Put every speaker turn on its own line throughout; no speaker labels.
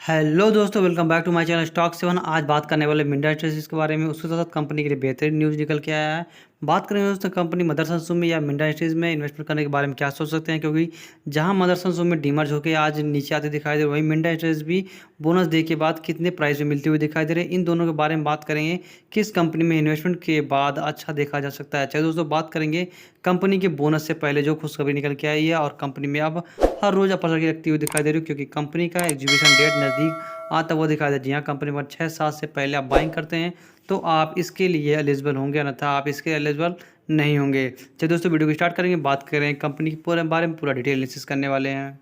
Hello दोस्तों, welcome back to my channel Stock Seven. आज बात करने वाले मिंडा इंडस्ट्रीज के बारे में। उसके साथ साथ कंपनी के लिए बेहतरीन न्यूज़ निकल के आया है। बात करेंगे दोस्तों कंपनी मदरसन सूम में या मिंडा इंडस्ट्रीज में इन्वेस्टमेंट करने के बारे में क्या सोच सकते हैं, क्योंकि जहां मदरसन सूम में डीमर्ज होकर आज नीचे आते दिखाई दे रहे, वही मिंडा इंडस्ट्रीज भी बोनस डे के बाद कितने प्राइस में मिलते हुए दिखाई दे रहे हैं। इन दोनों के बारे में बात करेंगे, किस कंपनी में इन्वेस्टमेंट के बाद अच्छा देखा जा सकता है। चलिए दोस्तों बात करेंगे कंपनी के बोनस से पहले जो खुशखबरी निकल के आई है, और कंपनी में अब हर रोज़ अपर सर्किट रखती हुई दिखाई दे रही है, क्योंकि कंपनी का एग्जीक्यूशन डेट नज़दीक आता हुआ दिखाई दे। जी हाँ, कंपनी पर 6-7 से पहले आप बाइंग करते हैं तो आप इसके लिए एलिजिबल होंगे, अन्यथा आप इसके एलिजिबल नहीं होंगे। चलिए दोस्तों वीडियो को स्टार्ट करेंगे। बात करें कंपनी के पूरे बारे में, पूरा डिटेल एनालिसिस करने वाले हैं।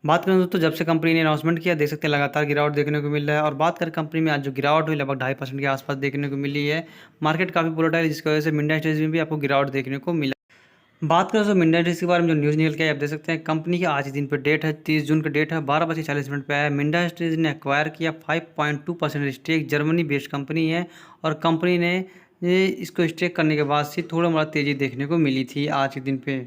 बात करें दोस्तों, जब से कंपनी ने अनाउंसमेंट किया देख सकते हैं लगातार गिरावट देखने को मिल रहा है। और बात करें कंपनी में आज जो गिरावट हुई लगभग 2.5% के आसपास देखने को मिली है। मार्केट काफ़ी वोलेटाइल है, जिसकी वजह से मिंडा इंडस्ट्रीज में भी आपको गिरावट देखने को मिला। बात करें तो मिंडा इंडस्ट्रीज के बारे में जो न्यूज़ निकल के आप देख सकते हैं, कंपनी की आज ही दिन पर डेट है 30 जून का डेट है, 12:40 पे आया। मिंडा इंडस्ट्रीज ने एक्वायर किया 5.2% स्टेक। जर्मनी बेस्ड कंपनी है और कंपनी ने इसको स्टेक करने के बाद से थोड़ा मोड़ा तेज़ी देखने को मिली थी आज के दिन पे।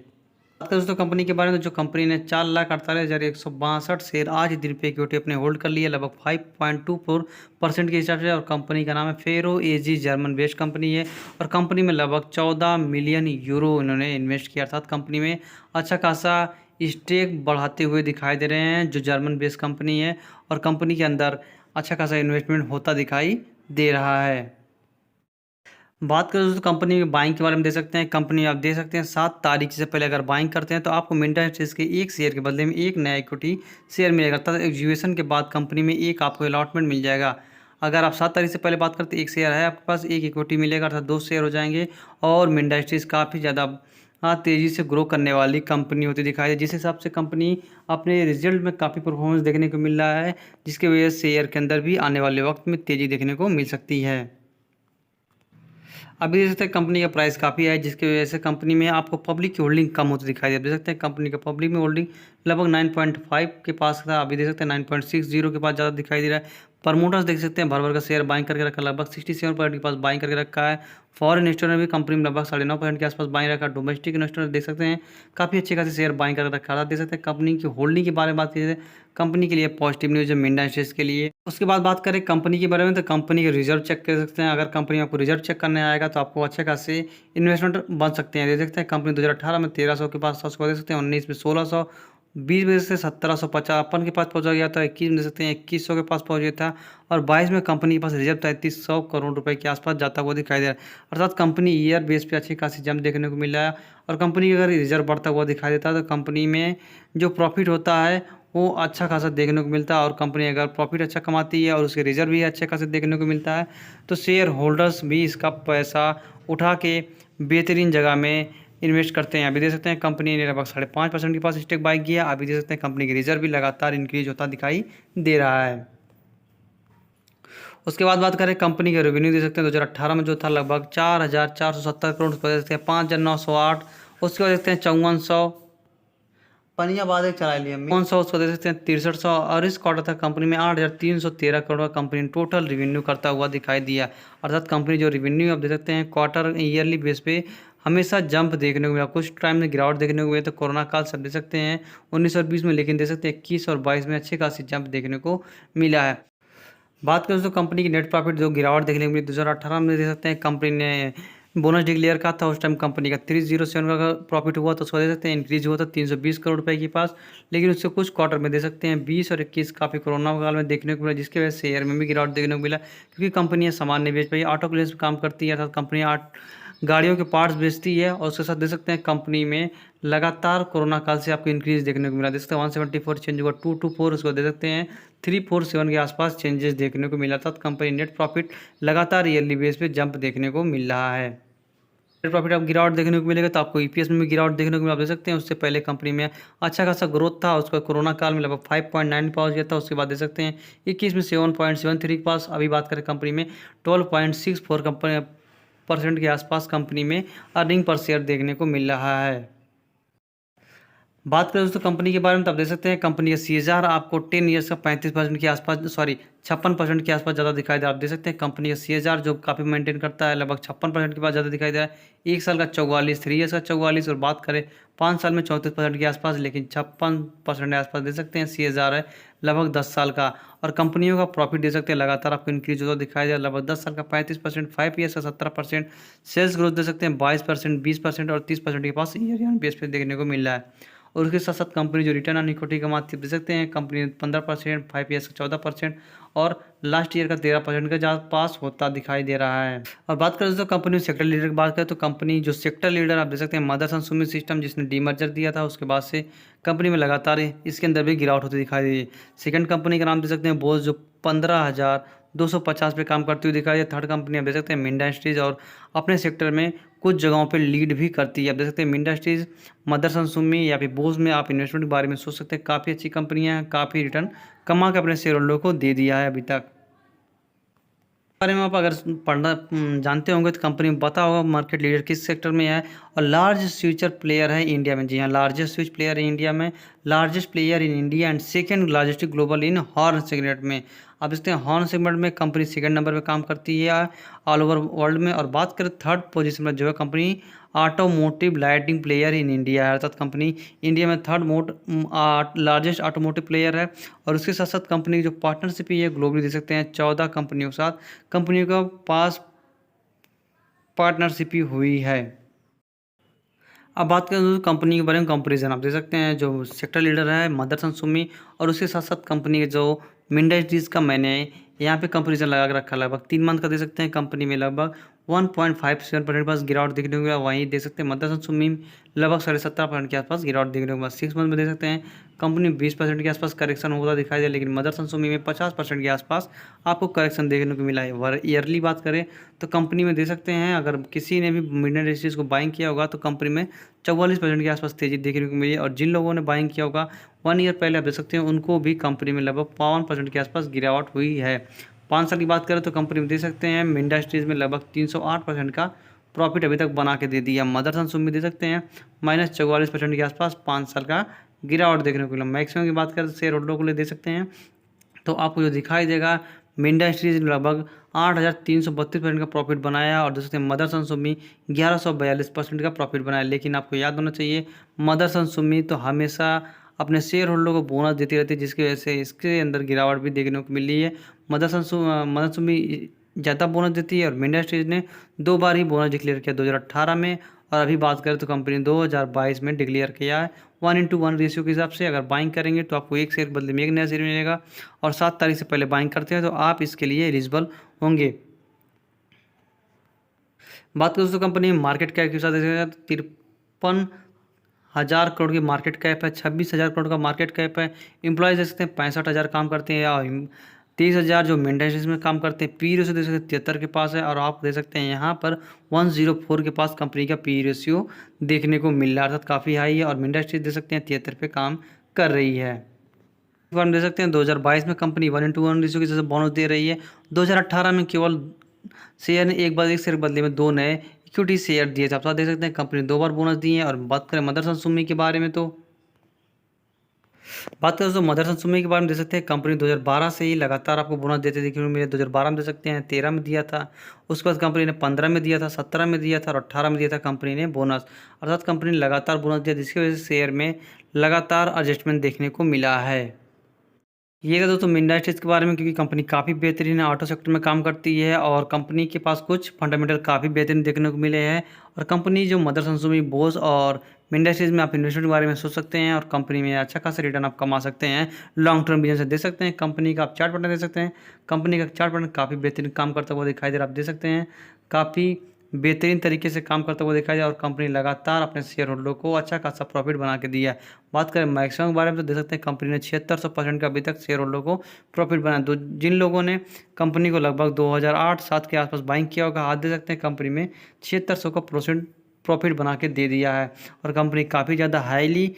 बात करें दोस्तों कंपनी के बारे में, तो जो कंपनी ने 4,48,162 शेयर आज ही दिन पे इक्विटी अपने होल्ड कर लिया, लगभग 5.24% के हिसाब से। और कंपनी का नाम है फेरो एजी, जर्मन बेस्ड कंपनी है। और कंपनी में लगभग 14 मिलियन यूरो इन्होंने इन्वेस्ट किया, अर्थात कंपनी में अच्छा खासा स्टेक बढ़ाते हुए दिखाई दे रहे हैं जो जर्मन बेस्ड कंपनी है। और कंपनी के अंदर अच्छा खासा इन्वेस्टमेंट होता दिखाई दे रहा है। बात करें दोस्तों कंपनी में बाइंग के बारे में दे सकते हैं। कंपनी आप दे सकते हैं 7 तारीख से पहले अगर बाइंग करते हैं तो आपको मिंडा इंडस्ट्रीज के एक शेयर के बदले में एक नया इक्विटी शेयर मिलेगा, अर्थात एग्जीक्यूशन के बाद कंपनी में एक आपको अलॉटमेंट मिल जाएगा। अगर आप 7 तारीख से पहले बात करते हैं, एक शेयर है आपके पास, एक इक्विटी मिलेगा, अर्थात 2 शेयर हो जाएंगे। और मिंडा इंडस्ट्रीज काफ़ी ज़्यादा तेज़ी से ग्रो करने वाली कंपनी होती दिखाई दे, जिस हिसाब से कंपनी अपने रिजल्ट में काफ़ी परफॉर्मेंस देखने को मिल रहा है, जिसकी वजह से शेयर के अंदर भी आने वाले वक्त में तेज़ी देखने को मिल सकती है। अभी देख सकते हैं कंपनी का प्राइस काफ़ी है, जिसकी वजह से कंपनी में आपको पब्लिक की होल्डिंग कम होती दिखाई दे। देख सकते हैं कंपनी का पब्लिक में होल्डिंग लगभग 9.5 के पास था, अभी देख सकते हैं 9.60 के पास ज़्यादा दिखाई दे रहा है। प्रमोटर्स देख सकते हैं भर भर का शेयर बाइंग करके रखा, लगभग 67% के पास बाइंग करके रखा है। फॉरेन इन्वेस्टर ने भी कंपनी में लगभग 9.5% के आसपास बाइंग रखा। डोमेस्टिक इन्वेस्टर देख सकते हैं काफ़ी अच्छे खासे शेयर बाइंग करके रखा था। देख सकते हैं कंपनी की होल्डिंग के बारे में बात की जाए, कंपनी के लिए पॉजिटिव न्यूज़ है मिंडा इंडस्ट्रीज के लिए। उसके बाद बात करें कंपनी के बारे में, तो कंपनी के रिजर्व चेक कर सकते हैं। अगर कंपनी आपको रिजर्व चेक करने आएगा तो आपको अच्छे खासे इन्वेस्टमेंट बन सकते हैं। देख सकते हैं कंपनी 2018 में 1300 के पास, उसको देख सकते हैं 19 में 1600, 20 में से 1750 के पास पहुंचा गया था। 21 में देख सकते हैं 2100 के पास पहुंच गया था। और 22 में कंपनी के पास रिजर्व 3300 करोड़ रुपए के आसपास जाता हुआ दिखाई दे रहा है, अर्थात कंपनी ईयर बेस पे अच्छी खासी जंप देखने को मिल रहा है। और कंपनी अगर रिजर्व बढ़ता हुआ दिखाई देता है तो कंपनी में जो प्रॉफिट होता है वो अच्छा खासा देखने को मिलता है। और कंपनी अगर प्रॉफिट अच्छा कमाती है और उसके रिजर्व भी अच्छे खासे देखने को मिलता है, तो शेयर होल्डर्स भी इसका पैसा उठा के बेहतरीन जगह में इन्वेस्ट करते हैं। अभी देख सकते हैं कंपनी ने लगभग 5.5% के पास स्टेक बाई किया। अभी देख सकते हैं कंपनी की रिजर्व भी लगातार इंक्रीज होता दिखाई दे रहा है। उसके बाद बात करें कंपनी का रेवेन्यू देख सकते हैं 2018 में जो था लगभग 4,470 करोड़, उसको देख सकते हैं 5,908। उसके बाद देखते हैं 5400, पनिया बाद एक चला लिया 500, उसको दे सकते हैं 6300। और इस क्वार्टर तक कंपनी में 8,313 करोड़ का कंपनी टोटल रिवेन्यू करता हुआ दिखाई दिया, अर्थात कंपनी जो रिवेन्यू आप दे सकते हैं क्वार्टर ईयरली बेस पे हमेशा जंप देखने को मिला। कुछ टाइम में गिरावट देखने को मिली तो कोरोना काल सब दे सकते हैं 19 और 20 में, लेकिन दे सकते हैं 21 और 22 में अच्छी खासी जंप देखने को मिला है। बात करें तो कंपनी की नेट प्रॉफिट जो गिरावट देखने को मिली 2018 में, देख सकते हैं कंपनी ने बोनस डिक्लेयर का था, उस टाइम कंपनी का 307 का प्रॉफिट हुआ, तो उसको दे सकते हैं इंक्रीज हुआ था 320 करोड़ रुपए के पास। लेकिन उससे कुछ क्वार्टर में दे सकते हैं 20 और 21 काफ़ी कोरोना काल में देखने को मिला, जिसकी वजह से शेयर में भी गिरावट देखने को मिला, क्योंकि कंपनियां सामान नहीं बेच पाई। ऑटो क्लेम्स में काम करती है, अर्थात कंपनी गाड़ियों के पार्ट्स बेचती है। और उसके साथ दे सकते हैं कंपनी में लगातार कोरोना काल से आपको इंक्रीज देखने को मिला। देख सकते हैं 174 चेंज हुआ 224, उसको दे सकते हैं 347 के आसपास चेंजेस देखने को मिला था। कंपनी नेट प्रॉफिट लगातार ईयरली बेस पे जंप देखने को मिल रहा है। नेट प्रॉफिट आप गिरावट देखने को मिलेगा तो आपको ईपीएस में भी गिरावट देखने को मिला, आप देख सकते हैं। उससे पहले कंपनी में अच्छा खासा ग्रोथ था, उसका कोरोना काल में लगभग 5.9 पहुंच गया था। उसके बाद देख सकते हैं 21 में 7.73 के पास। अभी बात करें कंपनी में 12.64 कंपनी % के आसपास कंपनी में अर्निंग पर शेयर देखने को मिल रहा है। बात करें दोस्तों कंपनी के बारे में, तो आप देख सकते हैं कंपनी का सीएसआर आपको 10 ईयर्स का 35% के आसपास, सॉरी 56% के आसपास ज़्यादा दिखाई दे रहा है। आप देख सकते हैं कंपनी का सीएसआर जो काफ़ी मेंटेन करता है, लगभग 56% के पास ज़्यादा दिखाई दे रहा है। 1 साल का 44, 3 ईयर्स का 44, और बात करें 5 साल में 34% के आसपास, लेकिन 56% के आसपास दे सकते हैं सीएसआर है लगभग 10 साल का। और कंपनियों का प्रॉफिट दे सकते हैं लगातार आपको इंक्रीज होता दिखाई दे रहा है, लगभग 10 साल का 35%, 5 ईयर्स का 17%, सेल्स ग्रोथ दे सकते हैं 22%, 20% और 30% के पास ईयर बेस पे देखने को मिल रहा है। और उसके साथ साथ कंपनी जो रिटर्न ऑन इक्विटी कमाती है दे सकते हैं कंपनी 15%, 5 ईयर्स का 14% और लास्ट ईयर का 13% के आसपास होता दिखाई दे रहा है। और बात करें दोस्तों कंपनी सेक्टर लीडर की बात करें, तो कंपनी जो सेक्टर लीडर आप देख सकते हैं मदरसन सुमी सिस्टम, जिसने डीमर्जर दिया था उसके बाद से कंपनी में लगातार इसके अंदर भी गिरावट होती दिखाई दी है। सेकंड कंपनी का नाम दे सकते हैं बोस, जो 15,250 पे काम करती हुई दिखाई दे। थर्ड कंपनी आप देख सकते हैं मिंडा इंडस्ट्रीज, और अपने सेक्टर में कुछ जगहों पे लीड भी करती है। आप देख सकते हैं मिंडा इंडस्ट्रीज, मदरसन सुमी या फिर बोस में आप इन्वेस्टमेंट के बारे में सोच सकते हैं। काफ़ी अच्छी कंपनियां हैं, काफ़ी रिटर्न कमा के अपने शेयर होल्डर को दे दिया है अभी तक। बारे में आप अगर पढ़ना जानते होंगे तो कंपनी में पता होगा मार्केट लीडर किस सेक्टर में है, और लार्ज फ्यूचर प्लेयर है इंडिया में। जी हाँ, लार्जेस्ट स्विच प्लेयर है इंडिया में, largest player in India and second largest global in horn segment में। आप देखते हैं हॉर्न सेगमेंट में कंपनी सेकंड नंबर पे काम करती है ऑल ओवर वर्ल्ड में। और बात करें थर्ड पोजीशन में जो है company automotive lighting player in India है, अर्थात कंपनी इंडिया में थर्ड लार्जेस्ट ऑटोमोटिव प्लेयर है। और उसके साथ साथ कंपनी की जो पार्टनरशिप है ये ग्लोबली दे सकते हैं 14 कंपनियों के साथ कंपनियों का पास पार्टनरशिप ही हुई है। अब बात करें तो कंपनी के बारे में कंपेरिजन आप देख सकते हैं जो सेक्टर लीडर है मदरसन सुमी, और उसके साथ साथ कंपनी के जो मिंडा इंडस्ट्रीज का मैंने यहाँ पे कंपेरिजन लगा के रखा, लगभग 3 मंथ का दे सकते हैं कंपनी में लगभग 1.57% पास गिरावट देखने को मिला। वहीं देख सकते हैं मदरसन सुमी लगभग 17.5% के आसपास गिरावट देखने को मिला। 6 मंथ में देख सकते हैं कंपनी 20% के आसपास करेक्शन होता दिखाई दे, लेकिन मदरसन सुमी में 50% के आसपास आपको करेक्शन देखने को मिला है। ईयरली बात करें तो कंपनी में दे सकते हैं अगर किसी ने भी मिंडा इंडस्ट्रीज को बाइंग किया होगा तो कंपनी में 44% के आसपास तेजी देखने को मिली है। और जिन लोगों ने बाइंग किया होगा 1 ईयर पहले आप देख सकते हैं उनको भी कंपनी में लगभग 52% के आसपास गिरावट हुई है। 5 साल की बात करें तो कंपनी में दे सकते हैं मिंडा इंडस्ट्रीज में लगभग 308% का प्रॉफिट अभी तक बना के दे दिया। मदरसन सुमी दे सकते हैं -44% के आसपास 5 साल का गिरावट देखने को मिला। मैक्सिमम की बात करें तो शेयर होल्डर को ले दे सकते हैं तो आपको जो दिखाई देगा मिंडा इंडस्ट्रीज लगभग 8,332% का प्रॉफिट बनाया, और दोस्तों मदरसन सुमी 1142% का प्रॉफिट बनाया। लेकिन आपको याद होना चाहिए मदरसन सुमी तो हमेशा अपने शेयर होल्डर को बोनस देती रहती है, जिसकी वजह से इसके अंदर गिरावट भी देखने को मिली है। मदरसन सुमी ज़्यादा बोनस देती है, और मिंडा इंडस्ट्रीज ने 2 बार ही बोनस डिक्लेयर किया, 2018 में, और अभी बात करें तो कंपनी 2022 में डिक्लेयर किया है 1:1 रेशियो के हिसाब से। अगर बाइंग करेंगे तो आपको एक शेयर बदले में एक नया शेयर मिलेगा, और 7 तारीख से पहले बाइंग करते हैं तो आप इसके लिए एलिजिबल होंगे। बात करें दोस्तों कंपनी मार्केट कैप के साथ 53,000 करोड़ की मार्केट कैप है, 26,000 करोड़ का मार्केट कैप है। एम्प्लॉयज़ देख सकते हैं 65,000 काम करते हैं, या 30,000 जो मेंटेनेंस में काम करते हैं। पी रेशियो देख सकते हैं 73 के पास है, और आप देख सकते हैं यहाँ पर 104 के पास कंपनी का पी रेशियो देखने को मिल रहा है, अर्थात काफ़ी हाई है। और मिंडा इंडस्ट्रीज देख सकते हैं 73 पे काम कर रही है। हम देख सकते हैं 2022 में कंपनी 1:1 रेशियो की जैसे बोनस दे रही है। 2018 में केवल शेयर ने एक शेयर के बदले में 2 नए इक्विटी शेयर दिए थे। आप देख सकते हैं कंपनी 2 बार बोनस दिए हैं। और बात करें मदरसन सुमी के बारे में तो बात करें तो मदरसन सुमी के बारे में देख सकते हैं कंपनी 2012 से ही लगातार आपको बोनस देते देखने को मिले। 2012 में दे सकते हैं 13 में दिया था, उसके बाद कंपनी ने 15 में दिया था, 17 में दिया था, और 18 में दिया था कंपनी ने बोनस, अर्थात कंपनी ने लगातार बोनस दिया, जिसकी वजह से शेयर में लगातार एडजस्टमेंट देखने को मिला है। ये था दोस्तों मिंडा इंडस्ट्रीज के बारे में, क्योंकि कंपनी काफ़ी बेहतरीन है, ऑटो सेक्टर में काम करती है, और कंपनी के पास कुछ फंडामेंटल काफ़ी बेहतरीन देखने को मिले हैं। और कंपनी जो मदरसन सुमी बोस और मिंडा इंडस्ट्रीज में आप इन्वेस्टमेंट के बारे में सोच सकते हैं, और कंपनी में अच्छा खासा रिटर्न आप कमा सकते हैं। लॉन्ग टर्म बिजनेस दे सकते हैं। कंपनी का आप चार्ट पैटर्न दे सकते हैं, कंपनी का चार्ट पैटर्न काफ़ी बेहतरीन काम करता हुआ दिखाई दे रहा है। आप दे सकते हैं काफ़ी बेहतरीन तरीके से काम करता हुआ दिखाई दिया, और कंपनी लगातार अपने शेयर होल्डर को अच्छा खासा प्रॉफिट बना के दिया है। बात करें मैक्सिमम के बारे में तो देख सकते हैं कंपनी ने 7600% का अभी तक शेयर होल्डर को प्रॉफिट बनाया। जिन लोगों ने कंपनी को लगभग 2008-7 के आसपास बाइंग किया होगा, आज दे सकते हैं कंपनी में 7600 का प्रॉफिट बना के दे दिया है। और कंपनी काफ़ी ज़्यादा हाईली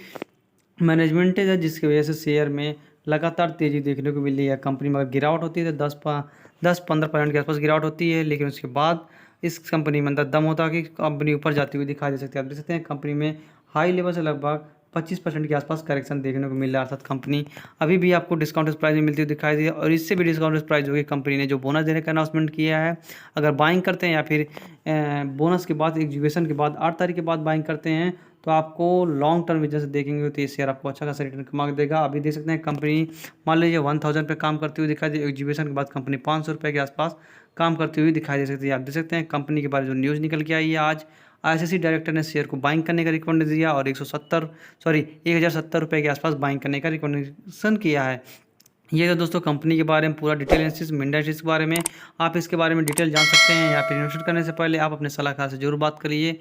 मैनेजमेंटेड है, जिसकी वजह से शेयर में लगातार तेज़ी देखने को मिल रही है। कंपनी में अगर गिरावट होती है तो 10-15% के आसपास गिरावट होती है, लेकिन उसके बाद इस कंपनी में अंदर दम होता है कि कंपनी ऊपर जाती हुई दिखाई दे सकती है। आप देख सकते हैं कंपनी में हाई लेवल से लगभग 25% के आसपास करेक्शन देखने को मिल रहा है, अर्थात कंपनी अभी भी आपको डिस्काउंटेड प्राइस में मिलती हुई दिखाई दी है। और इससे भी डिस्काउंटेड प्राइस होगी कंपनी ने जो बोनस देने का अनाउंसमेंट किया है, अगर बाइंग करते हैं या फिर बोनस के बाद एग्जीक्यूशन के बाद 8 तारीख के बाद बाइंग करते हैं तो आपको लॉन्ग टर्म विजन से देखेंगे तो ये शेयर आपको अच्छा खासा रिटर्न कमा के देगा। अभी देख सकते हैं कंपनी मान लीजिए 1000 पे काम करती हुई दिखाई दी, एग्जीक्यूशन के बाद कंपनी 500 रुपये के आसपास काम करती हुई दिखाई दे सकती है। आप देख सकते हैं कंपनी के बारे में जो न्यूज़ निकल के आई है आज, आईसीसी डायरेक्टर ने शेयर को बाइंग करने का रिकमेंड दिया और 1070 रुपये के आसपास बाइंग करने का रिकमेंडेशन किया है। ये तो दोस्तों कंपनी के बारे में पूरा डिटेल एनालिसिस, मिंडा इंडस्ट्रीज के बारे में। आप इसके बारे में डिटेल जान सकते हैं या फिर इन्वेस्ट करने से पहले आप अपने सलाहकार से जरूर बात करिए।